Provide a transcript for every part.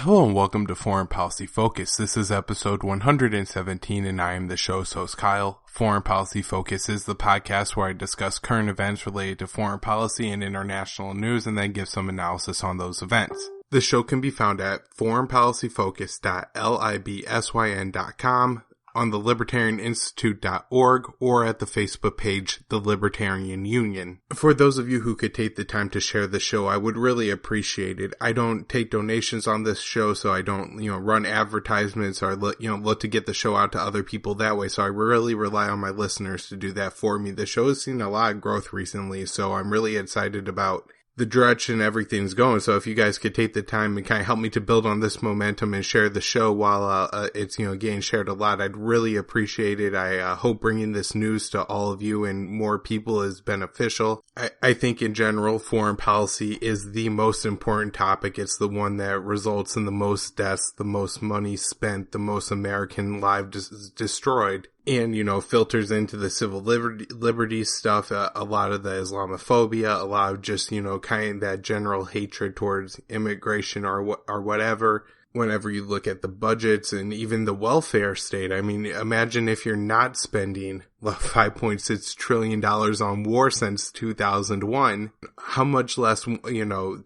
Hello and welcome to Foreign Policy Focus. This is episode 117 and I am the show's host Kyle. Foreign Policy Focus is the podcast where I discuss current events related to foreign policy and international news and then give some analysis on those events. The show can be found at foreignpolicyfocus.libsyn.com, on the libertarianinstitute.org, or at the Facebook page, The Libertarian Union. For those of you who could take the time to share the show, I would really appreciate it. I don't take donations on this show, so I don't, run advertisements or, look to get the show out to other people that way. So I really rely on my listeners to do that for me. The show has seen a lot of growth recently, so I'm really excited about the direction everything's going. So if you guys could take the time and kind of help me to build on this momentum and share the show while it's getting shared a lot, I'd really appreciate it. I hope bringing this news to all of you and more people is beneficial. I think in general foreign policy is the most important topic. It's the one that results in the most deaths, the most money spent, the most American lives destroyed. And, filters into the civil liberties stuff, a lot of the Islamophobia, a lot of just, kind of that general hatred towards immigration or whatever. Whenever you look at the budgets and even the welfare state, I mean, imagine if you're not spending $5.6 trillion on war since 2001, how much less,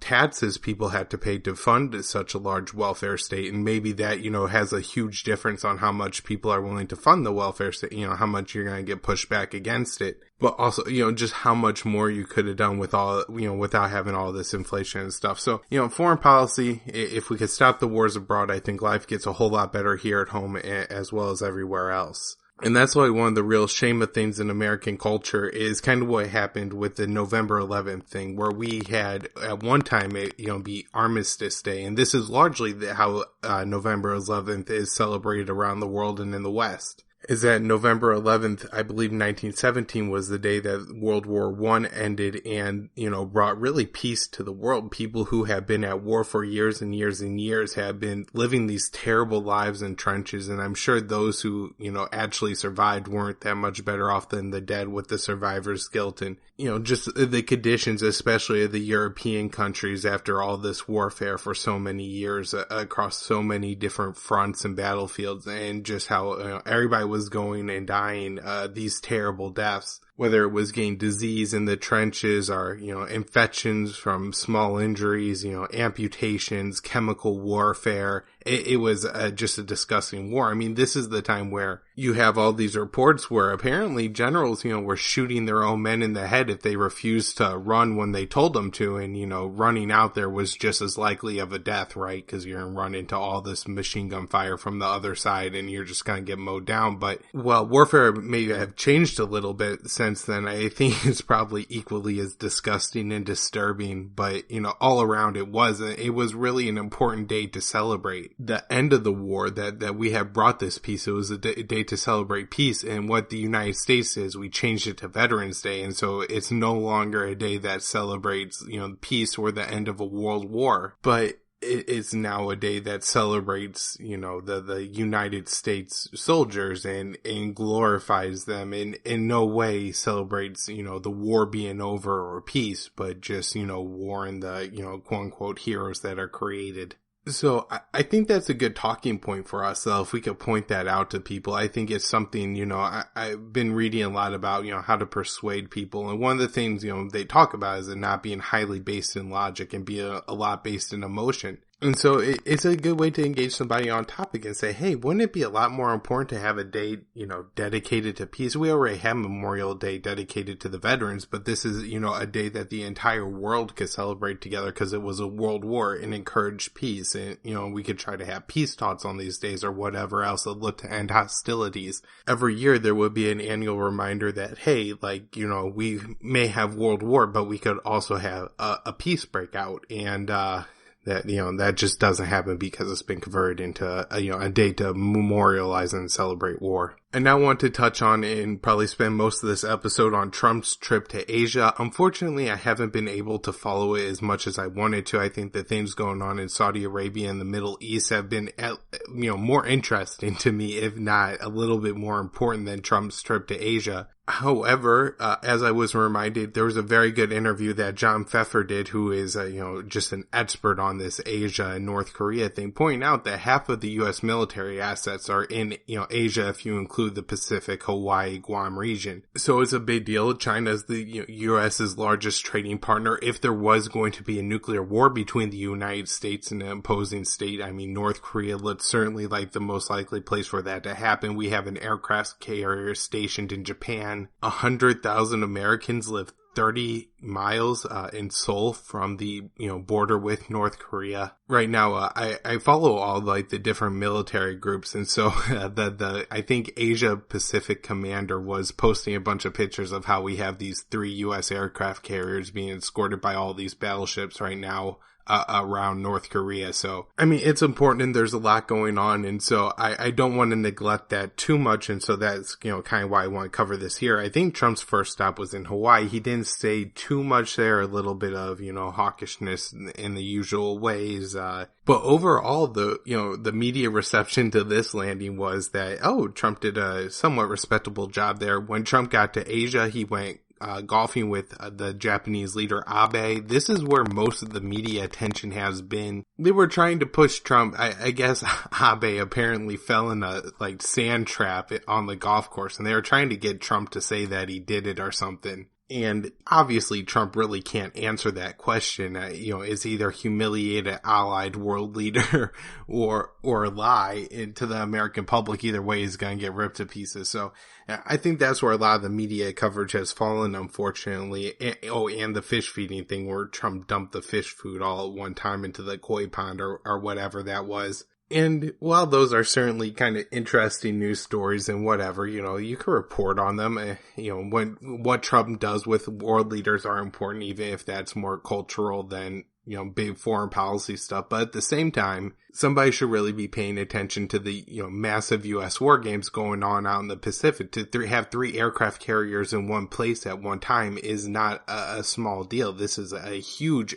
taxes people had to pay to fund such a large welfare state. And maybe that, has a huge difference on how much people are willing to fund the welfare state, how much you're going to get pushed back against it. But also, just how much more you could have done with all, without having all this inflation and stuff. So, foreign policy, if we could stop the wars abroad, I think life gets a whole lot better here at home as well as everywhere else. And that's why one of the real shame of things in American culture is kind of what happened with the November 11th thing, where we had at one time it, be Armistice Day. And this is largely how November 11th is celebrated around the world and in the West. Is that November 11th, I believe 1917 was the day that World War I ended and, brought really peace to the world. People who have been at war for years and years and years have been living these terrible lives in trenches. And I'm sure those who, actually survived weren't that much better off than the dead with the survivor's guilt. And, just the conditions, especially of the European countries after all this warfare for so many years across so many different fronts and battlefields, and just how everybody was going and dying these terrible deaths, whether it was getting disease in the trenches or, infections from small injuries, amputations, chemical warfare. It was just a disgusting war. I mean, this is the time where you have all these reports where apparently generals, were shooting their own men in the head if they refused to run when they told them to. And, running out there was just as likely of a death, right? Because you're going to run into all this machine gun fire from the other side and you're just going to get mowed down. But, well, warfare may have changed a little bit since then. I think it's probably equally as disgusting and disturbing. But, all around it was really an important day to celebrate the end of the war, that we have brought this peace. It was a day to celebrate peace. And what the United States is, we changed it to Veterans Day. And so it's no longer a day that celebrates, peace or the end of a world war, but it's now a day that celebrates, the United States soldiers and glorifies them, and in no way celebrates, the war being over or peace, but just, war and the, quote unquote heroes that are created. So I think that's a good talking point for us, though, if we could point that out to people. I think it's something, I've been reading a lot about, how to persuade people. And one of the things, they talk about is it not being highly based in logic and be a lot based in emotion. And so it's a good way to engage somebody on topic and say, hey, wouldn't it be a lot more important to have a day, dedicated to peace? We already have Memorial Day dedicated to the veterans, but this is, a day that the entire world could celebrate together because it was a world war and encouraged peace. And, we could try to have peace talks on these days or whatever else that look to end hostilities. Every year there would be an annual reminder that, hey, we may have world war, but we could also have a peace breakout. And, that just doesn't happen because it's been converted into a day to memorialize and celebrate war. I now want to touch on and probably spend most of this episode on Trump's trip to Asia. Unfortunately, I haven't been able to follow it as much as I wanted to. I think the things going on in Saudi Arabia and the Middle East have been, more interesting to me, if not a little bit more important than Trump's trip to Asia. However, as I was reminded, there was a very good interview that John Pfeffer did, who is, just an expert on this Asia and North Korea thing, pointing out that half of the U.S. military assets are in, Asia if you include the Pacific, Hawaii, Guam region. So it's a big deal. China's the U.S.'s largest trading partner. If there was going to be a nuclear war between the United States and an opposing state, North Korea looks certainly like the most likely place for that to happen. We have an aircraft carrier stationed in Japan. 100,000 Americans live 30 miles in Seoul from the border with North Korea. Right now, I follow all the different military groups, and so I think Asia Pacific Commander was posting a bunch of pictures of how we have these 3 U.S. aircraft carriers being escorted by all these battleships right now around North Korea. So, it's important and there's a lot going on. And so I don't want to neglect that too much. And so that's, kind of why I want to cover this here. I think Trump's first stop was in Hawaii. He didn't stay too much there, a little bit of, hawkishness in the usual ways. But overall, the media reception to this landing was that, Trump did a somewhat respectable job there. When Trump got to Asia, he went golfing with the Japanese leader Abe. This is where most of the media attention has been. They were trying to push Trump. I guess Abe apparently fell in a sand trap on the golf course, and they were trying to get Trump to say that he did it or something. And obviously Trump really can't answer that question. Is either humiliate an allied world leader or lie to the American public. Either way, he's going to get ripped to pieces. So I think that's where a lot of the media coverage has fallen, unfortunately. And the fish feeding thing where Trump dumped the fish food all at one time into the koi pond or whatever that was. And while those are certainly kind of interesting news stories and whatever, you can report on them. When what Trump does with world leaders are important, even if that's more cultural than, big foreign policy stuff. But at the same time, somebody should really be paying attention to the, massive U.S. war games going on out in the Pacific. To have 3 aircraft carriers in one place at one time is not a small deal. This is a huge,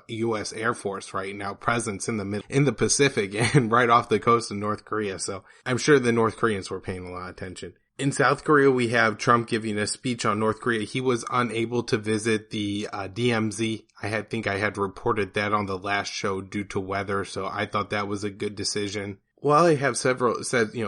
U.S. Air Force right now presence in the Pacific and right off the coast of North Korea. So I'm sure the North Koreans were paying a lot of attention. In South Korea, we have Trump giving a speech on North Korea. He was unable to visit the DMZ. I think I had reported that on the last show due to weather, so I thought that was a good decision. While I have said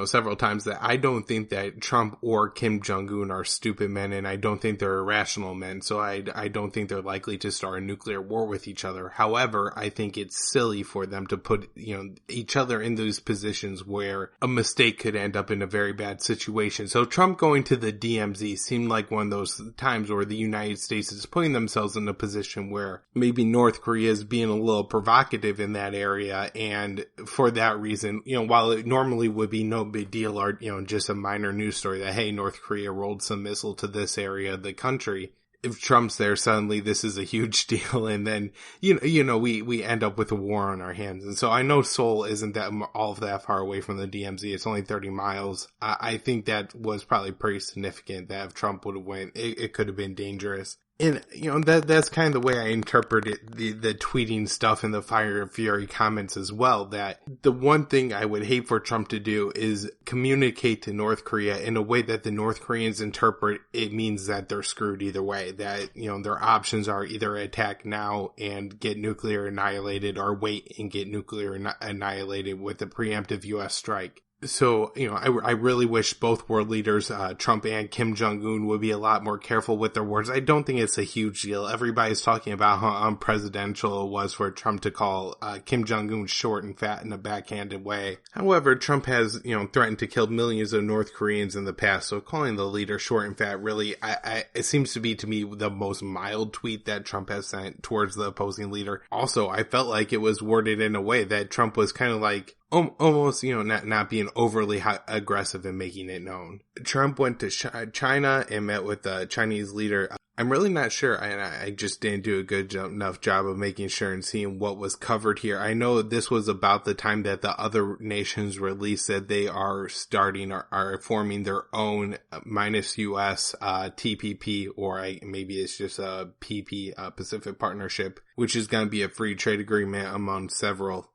several times that I don't think that Trump or Kim Jung Un are stupid men, and I don't think they're irrational men, so I don't think they're likely to start a nuclear war with each other. However, I think it's silly for them to put, each other in those positions where a mistake could end up in a very bad situation. So Trump going to the DMZ seemed like one of those times where the United States is putting themselves in a position where maybe North Korea is being a little provocative in that area, and for that reason, while it normally would be no big deal or, just a minor news story that, hey, North Korea rolled some missile to this area of the country, if Trump's there, suddenly this is a huge deal. And then, we end up with a war on our hands. And so I know Seoul isn't all of that far away from the DMZ. It's only 30 miles. I think that was probably pretty significant that if Trump would have went, it could have been dangerous. And, that's kind of the way I interpret it, the tweeting stuff and the fire and fury comments as well, that the one thing I would hate for Trump to do is communicate to North Korea in a way that the North Koreans interpret it means that they're screwed either way, that, their options are either attack now and get nuclear annihilated or wait and get nuclear annihilated with a preemptive U.S. strike. So, I really wish both world leaders, Trump and Kim Jung Un, would be a lot more careful with their words. I don't think it's a huge deal. Everybody's talking about how unpresidential it was for Trump to call Kim Jung Un short and fat in a backhanded way. However, Trump has, threatened to kill millions of North Koreans in the past, so calling the leader short and fat really, it seems to be, to me, the most mild tweet that Trump has sent towards the opposing leader. Also, I felt like it was worded in a way that Trump was kind of like, almost, not being overly aggressive in making it known. Trump went to China and met with the Chinese leader I'm really not sure, and I just didn't do a good enough job of making sure and seeing what was covered here. I know this was about the time that the other nations released that they are starting or are forming their own minus US TPP, or maybe it's just a PP, Pacific Partnership, which is going to be a free trade agreement among several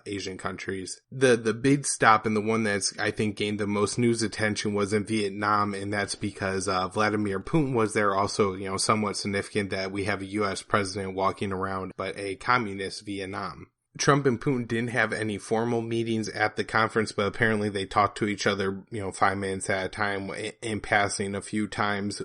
Asian countries. The big stop and the one that's, I think, gained the most news attention was in Vietnam, and that's because Vladimir Putin was there. Also, somewhat significant that we have a U.S. president walking around, but a communist Vietnam. Trump and Putin didn't have any formal meetings at the conference, but apparently they talked to each other, 5 minutes at a time in passing a few times.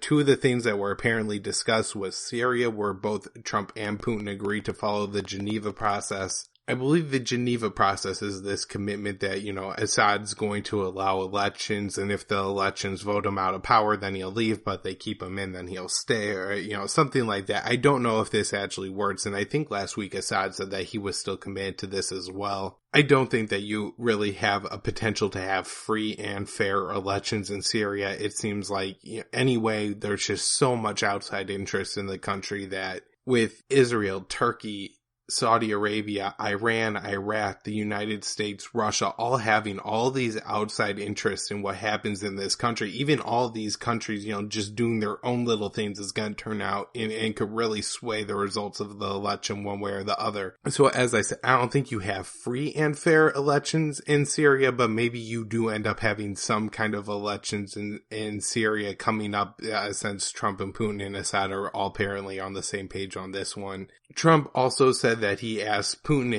Two of the things that were apparently discussed was Syria, where both Trump and Putin agreed to follow the Geneva process. I believe the Geneva process is this commitment that, Assad's going to allow elections, and if the elections vote him out of power, then he'll leave, but they keep him in, then he'll stay, or, something like that. I don't know if this actually works, and I think last week Assad said that he was still committed to this as well. I don't think that you really have a potential to have free and fair elections in Syria. It seems like, anyway, there's just so much outside interest in the country that with Israel, Turkey, Saudi Arabia, Iran, Iraq, the United States, Russia, all having all these outside interests in what happens in this country, even all these countries, just doing their own little things is going to turn out and could really sway the results of the election one way or the other. So as I said, I don't think you have free and fair elections in Syria, but maybe you do end up having some kind of elections in Syria coming up since Trump and Putin and Assad are all apparently on the same page on this one. Trump also said that he asked Putin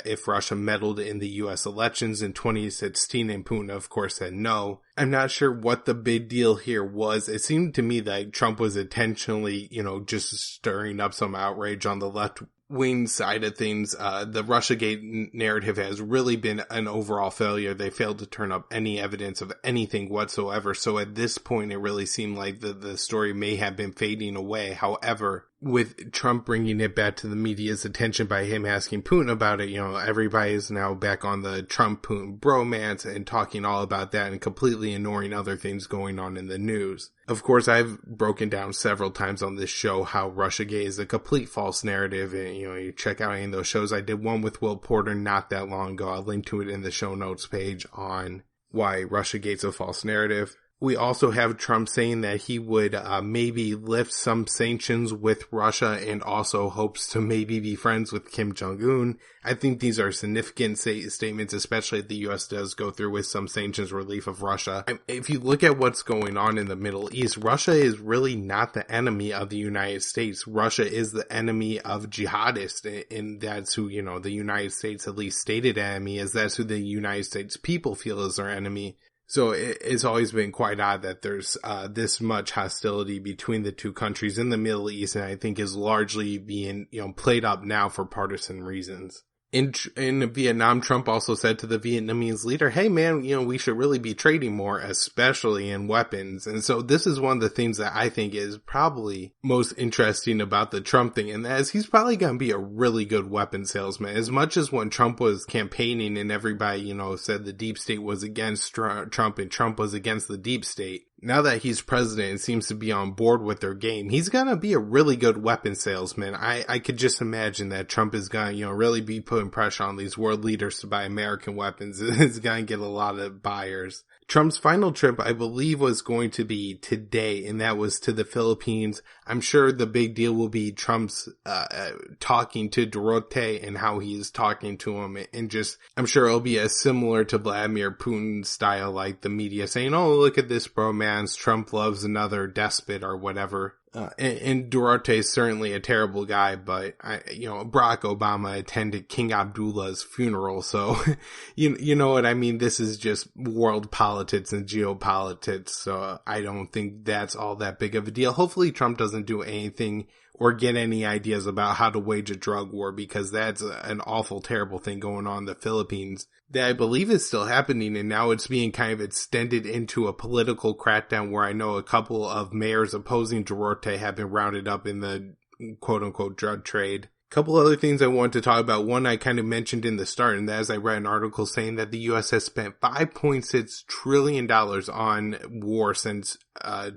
if Russia meddled in the U.S. elections in 2016, and Putin, of course, said no. I'm not sure what the big deal here was. It seemed to me that Trump was intentionally, just stirring up some outrage on the left-wing side of things. The Russiagate narrative has really been an overall failure. They failed to turn up any evidence of anything whatsoever. So at this point, it really seemed like the story may have been fading away. However, with Trump bringing it back to the media's attention by him asking Putin about it, everybody is now back on the Trump-Putin bromance and talking all about that and completely ignoring other things going on in the news. Of course, I've broken down several times on this show how Russiagate is a complete false narrative, and you check out any of those shows. I did one with Will Porter not that long ago. I'll link to it in the show notes page on why Russiagate's a false narrative. We also have Trump saying that he would maybe lift some sanctions with Russia and also hopes to maybe be friends with Kim Jung Un. I think these are significant statements, especially if the U.S. does go through with some sanctions relief of Russia. If you look at what's going on in the Middle East, Russia is really not the enemy of the United States. Russia is the enemy of jihadists, and that's who, the United States at least stated enemy is. That's who the United States people feel is their enemy. So it's always been quite odd that there's this much hostility between the two countries in the Middle East, and I think is largely being played up now for partisan reasons. In Vietnam, Trump also said to the Vietnamese leader, hey man, we should really be trading more, especially in weapons. And so this is one of the things that I think is probably most interesting about the Trump thing, and that is he's probably going to be a really good weapon salesman. As much as when Trump was campaigning and everybody, said the deep state was against Trump and Trump was against the deep state, now that he's president and seems to be on board with their game, he's gonna be a really good weapon salesman. I could just imagine that Trump is gonna, really be putting pressure on these world leaders to buy American weapons. It's gonna get a lot of buyers. Trump's final trip, I believe, was going to be today, and that was to the Philippines. I'm sure the big deal will be Trump's talking to Duterte and how he's talking to him, and just, I'm sure it'll be as similar to Vladimir Putin style, like the media saying, oh, look at this bromance, Trump loves another despot or whatever. And Duterte is certainly a terrible guy, but Barack Obama attended King Abdullah's funeral, so you know what I mean. This is just world politics and geopolitics, so I don't think that's all that big of a deal. Hopefully Trump doesn't do anything or get any ideas about how to wage a drug war, because that's an awful, terrible thing going on in the Philippines that I believe is still happening, and now it's being kind of extended into a political crackdown where I know a couple of mayors opposing Duterte have been rounded up in the quote-unquote drug trade. Couple other things I wanted to talk about. One I kind of mentioned in the start, and that is I read an article saying that the U.S. has spent $5.6 trillion on war since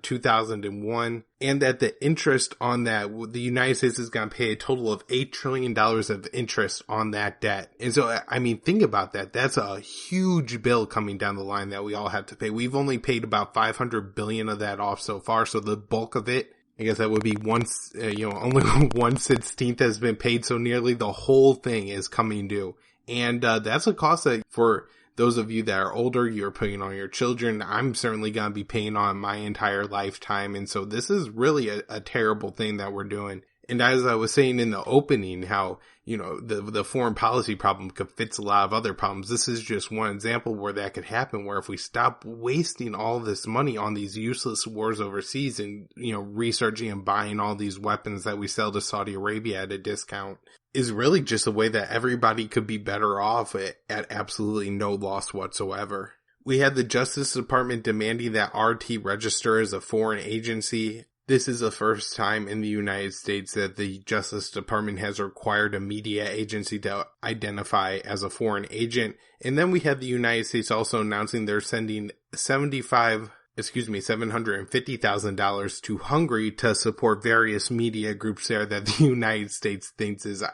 2001, and that the interest on that, the United States is going to pay a total of $8 trillion of interest on that debt. And so, I mean, think about that. That's a huge bill coming down the line that we all have to pay. We've only paid about $500 billion of that off so far, so the bulk of it, I guess that would be only 1/16 has been paid, so nearly the whole thing is coming due. And that's a cost that for those of you that are older, you're putting on your children. I'm certainly going to be paying on my entire lifetime. And so this is really a terrible thing that we're doing. And as I was saying in the opening, how, the foreign policy problem could fix a lot of other problems. This is just one example where that could happen, where if we stop wasting all this money on these useless wars overseas and, researching and buying all these weapons that we sell to Saudi Arabia at a discount, is really just a way that everybody could be better off at absolutely no loss whatsoever. We had the Justice Department demanding that RT register as a foreign agency. This is the first time in the United States that the Justice Department has required a media agency to identify as a foreign agent. And then we had the United States also announcing they're sending $750,000 to Hungary to support various media groups there that the United States thinks is,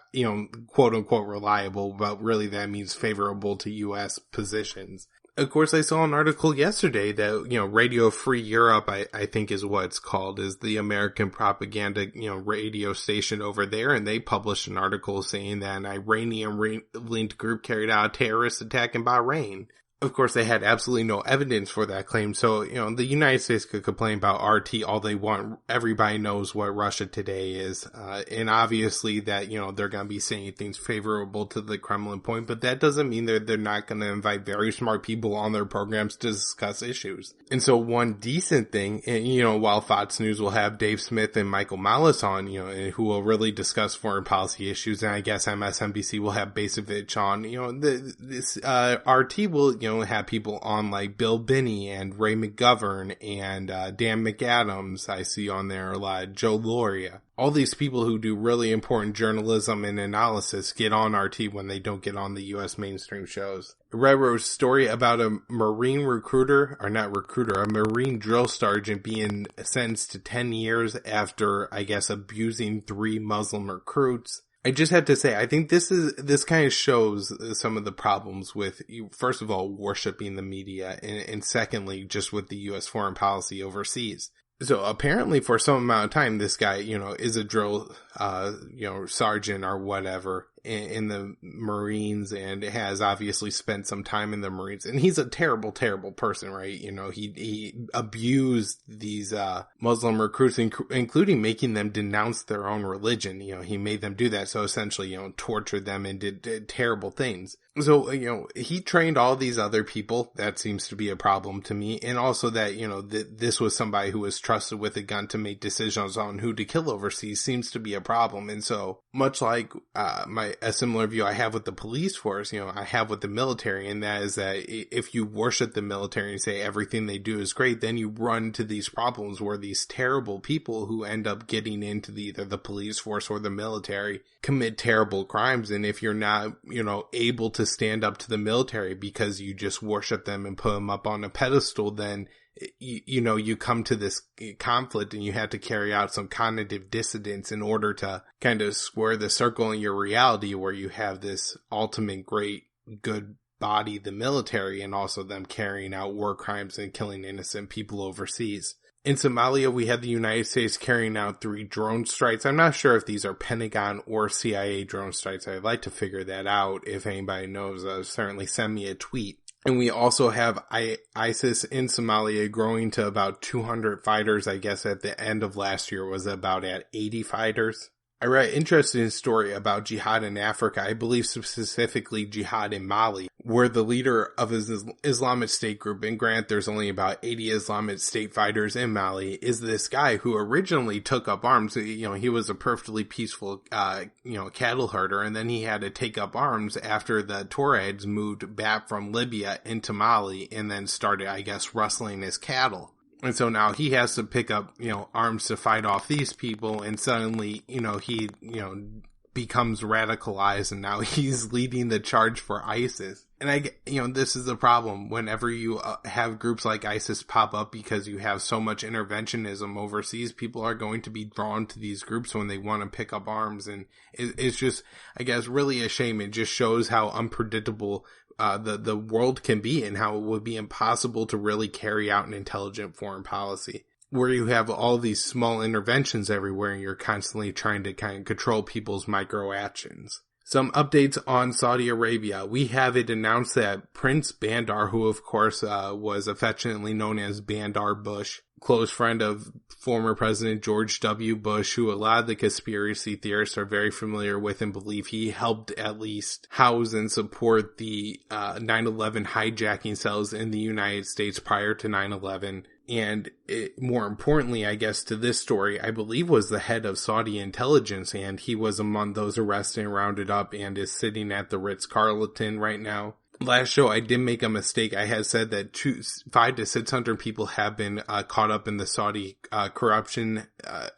quote unquote reliable, but really that means favorable to U.S. positions. Of course, I saw an article yesterday that, Radio Free Europe, I think is what it's called, is the American propaganda, radio station over there. And they published an article saying that an Iranian-linked group carried out a terrorist attack in Bahrain. Of course, they had absolutely no evidence for that claim. So, the United States could complain about RT all they want. Everybody knows what Russia Today is. And obviously that, they're going to be saying things favorable to the Kremlin point, but that doesn't mean they're not going to invite very smart people on their programs to discuss issues. And so one decent thing, and, while Fox News will have Dave Smith and Michael Malice on, who will really discuss foreign policy issues, and I guess MSNBC will have Basevich on, this RT will, have people on like Bill Binney and Ray McGovern and Dan McAdams. I see on there a lot, Joe Loria. All these people who do really important journalism and analysis get on RT when they don't get on the U.S. mainstream shows. I read a story about a Marine a Marine drill sergeant being sentenced to 10 years after, I guess, abusing 3 Muslim recruits. I just had to say, I think this kind of shows some of the problems with, first of all, worshiping the media, and secondly, just with the U.S. foreign policy overseas. So apparently for some amount of time, this guy, is a drill, sergeant or whatever in the Marines, and has obviously spent some time in the Marines, and he's a terrible, terrible person, right? He abused these, Muslim recruits, including making them denounce their own religion. He made them do that. So essentially, tortured them and did terrible things. So, he trained all these other people. That seems to be a problem to me. And also that, this was somebody who was trusted with a gun to make decisions on who to kill overseas seems to be a problem. And so much like, a similar view I have with the police force, I have with the military, and that is that if you worship the military and say everything they do is great, then you run to these problems where these terrible people who end up getting into either the police force or the military commit terrible crimes. And if you're not, able to stand up to the military because you just worship them and put them up on a pedestal, then you come to this conflict and you have to carry out some cognitive dissonance in order to kind of square the circle in your reality, where you have this ultimate great good body, the military, and also them carrying out war crimes and killing innocent people overseas. In Somalia, we had the United States carrying out 3 drone strikes. I'm not sure if these are Pentagon or CIA drone strikes. I'd like to figure that out. If anybody knows, certainly send me a tweet. And we also have ISIS in Somalia growing to about 200 fighters. I guess at the end of last year was about at 80 fighters. I read an interesting story about jihad in Africa, I believe specifically jihad in Mali, where the leader of his Islamic State group, and grant there's only about 80 Islamic State fighters in Mali, is this guy who originally took up arms. He was a perfectly peaceful, cattle herder, and then he had to take up arms after the Tuaregs moved back from Libya into Mali and then started, I guess, rustling his cattle. And so now he has to pick up, arms to fight off these people, and suddenly, he, becomes radicalized and now he's leading the charge for ISIS. And this is the problem whenever you have groups like ISIS pop up, because you have so much interventionism overseas. People are going to be drawn to these groups when they want to pick up arms. And it's just, I guess, really a shame. It just shows how unpredictable the world can be, and how it would be impossible to really carry out an intelligent foreign policy, where you have all these small interventions everywhere and you're constantly trying to kind of control people's micro actions. Some updates on Saudi Arabia. We have it announced that Prince Bandar, who of course was affectionately known as Bandar Bush, close friend of former President George W. Bush, who a lot of the conspiracy theorists are very familiar with and believe he helped at least house and support the 9/11 hijacking cells in the United States prior to 9/11. And more importantly, I guess, to this story, I believe was the head of Saudi intelligence, and he was among those arrested and rounded up and is sitting at the Ritz-Carlton right now. Last show, I did make a mistake. I had said that 500 to 600 people have been caught up in the Saudi corruption,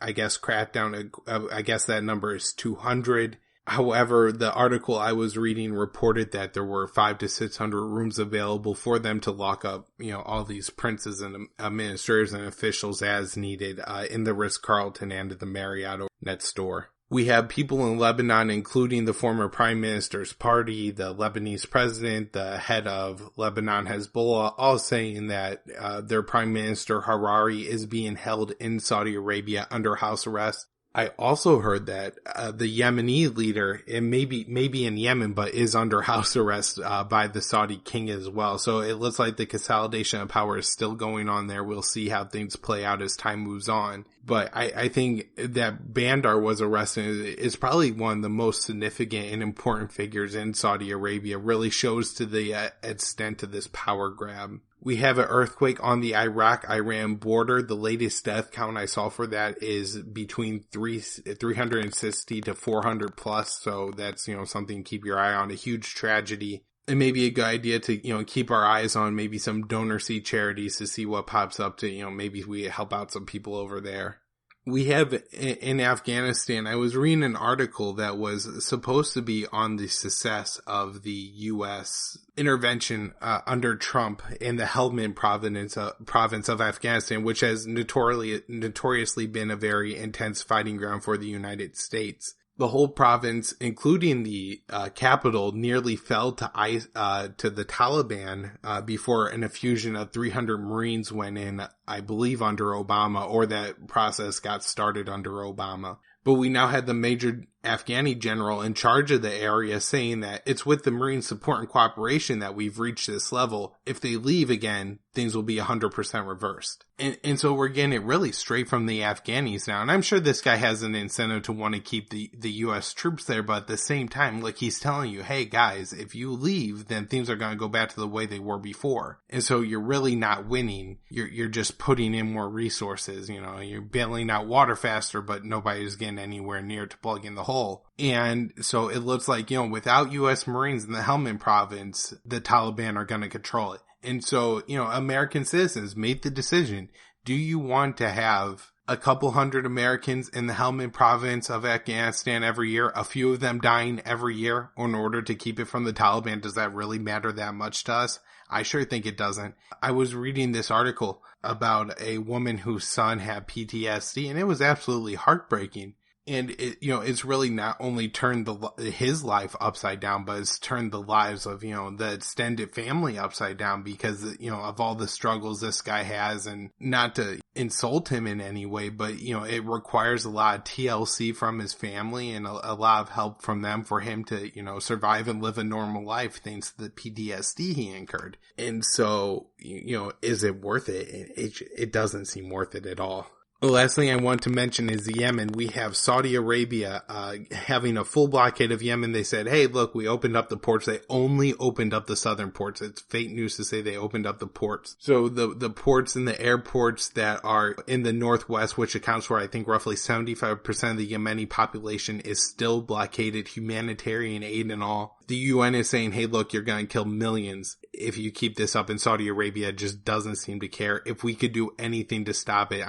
I guess, crackdown. I guess that number is 200. However, the article I was reading reported that there were 500 to 600 rooms available for them to lock up, all these princes and administrators and officials as needed in the Ritz-Carlton and the Marriott next door. We have people in Lebanon, including the former prime minister's party, the Lebanese president, the head of Lebanon Hezbollah, all saying that their prime minister Harari is being held in Saudi Arabia under house arrest. I also heard that the Yemeni leader, and maybe in Yemen, but is under house arrest by the Saudi king as well. So it looks like the consolidation of power is still going on there. We'll see how things play out as time moves on. But I think that Bandar was arrested is probably one of the most significant and important figures in Saudi Arabia. Really shows to the extent of this power grab. We have an earthquake on the Iraq-Iran border. The latest death count I saw for that is between 360 to 400 plus. So that's, something to keep your eye on. A huge tragedy. It may be a good idea to, keep our eyes on maybe some donor seed charities to see what pops up to, maybe we help out some people over there. We have in Afghanistan, I was reading an article that was supposed to be on the success of the U.S. intervention under Trump in the Helmond province of Afghanistan, which has notoriously been a very intense fighting ground for the United States. The whole province, including the capital, nearly fell to the Taliban before an infusion of 300 Marines went in, I believe, under Obama, or that process got started under Obama. But we now had the major Afghani general in charge of the area saying that it's with the Marine support and cooperation that we've reached this level. If they leave again, things will be 100% reversed. And so we're getting it really straight from the Afghanis now. And I'm sure this guy has an incentive to want to keep the U.S. troops there. But at the same time, like, he's telling you, hey guys, if you leave, then things are going to go back to the way they were before. And so you're really not winning. You're just putting in more resources. You're bailing out water faster, but nobody's getting anywhere near to plug in the hole. And so it looks like, without U.S. Marines in the Helmand province, the Taliban are going to control it. And so, American citizens make the decision. Do you want to have a couple hundred Americans in the Helmand province of Afghanistan every year, a few of them dying every year in order to keep it from the Taliban? Does that really matter that much to us? I sure think it doesn't. I was reading this article about a woman whose son had PTSD, and it was absolutely heartbreaking. And it's really not only turned his life upside down, but it's turned the lives of, the extended family upside down because, of all the struggles this guy has. And not to insult him in any way, but, it requires a lot of TLC from his family and a lot of help from them for him to, survive and live a normal life thanks to the PTSD he incurred. And so, is it worth it? It doesn't seem worth it at all. The last thing I want to mention is Yemen. We have Saudi Arabia having a full blockade of Yemen. They said, hey, look, we opened up the ports. They only opened up the southern ports. It's fake news to say they opened up the ports. So the ports and the airports that are in the northwest, which accounts for, I think, roughly 75% of the Yemeni population, is still blockaded, humanitarian aid and all. The UN is saying, hey, look, you're going to kill millions if you keep this up, and Saudi Arabia just doesn't seem to care. If we could do anything to stop it,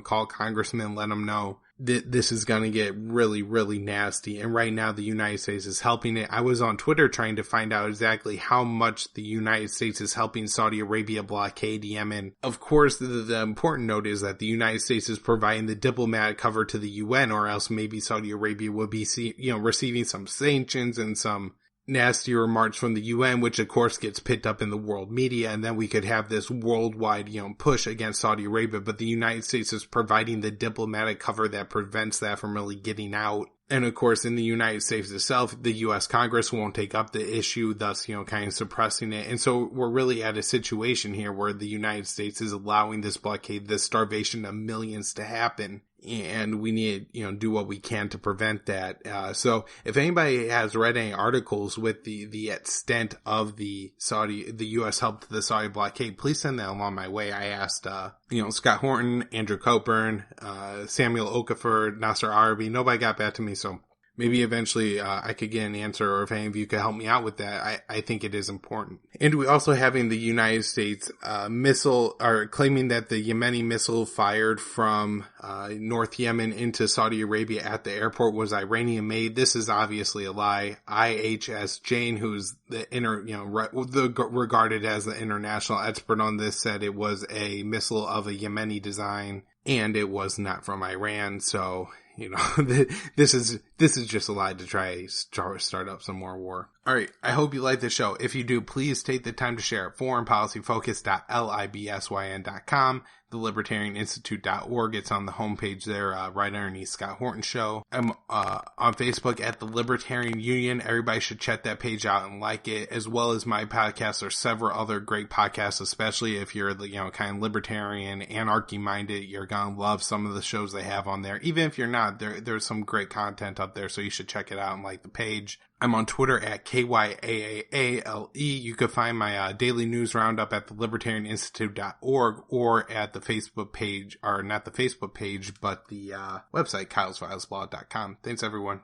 call congressmen, let them know. this is going to get really, really nasty. And right now the United States is helping it. I was on Twitter trying to find out exactly how much the United States is helping Saudi Arabia blockade Yemen. Of course, the important note is that the United States is providing the diplomatic cover to the UN, or else maybe Saudi Arabia would be, receiving some sanctions and some nasty remarks from the UN, which of course gets picked up in the world media, and then we could have this worldwide, push against Saudi Arabia. But the United States is providing the diplomatic cover that prevents that from really getting out. And of course, in the United States itself, the U.S. Congress won't take up the issue, thus, kind of suppressing it. And so we're really at a situation here where the United States is allowing this blockade, this starvation of millions to happen. And we need, do what we can to prevent that. So if anybody has read any articles with the extent of the U.S. help to the Saudi blockade, please send that along my way. I asked, Scott Horton, Andrew Coburn, Samuel Okafor, Nasser Arabi. Nobody got back to me. So maybe eventually I could get an answer, or if any of you could help me out with that. I think it is important. And we also having the United States claiming that the Yemeni missile fired from North Yemen into Saudi Arabia at the airport was Iranian made. This is obviously a lie. IHS Jain, who's regarded as the international expert on this, said it was a missile of a Yemeni design, and it was not from Iran. So, this is just a lie to try start up some more war. All right. I hope you like the show. If you do, please take the time to share it. foreignpolicyfocus.libsyn.com, thelibertarianinstitute.org. It's on the homepage there, right underneath Scott Horton Show. I'm on Facebook at The Libertarian Union. Everybody should check that page out and like it, as well as my podcast. There's several other great podcasts, especially if you're kind of libertarian, anarchy-minded. You're going to love some of the shows they have on there. Even if you're not, there's some great content up there, so you should check it out and like the page. I'm on Twitter at KYAAALE. You can find my daily news roundup at thelibertarianinstitute.org or at the Facebook page, or not the Facebook page, but the website, kylesfilesblog.com. Thanks, everyone.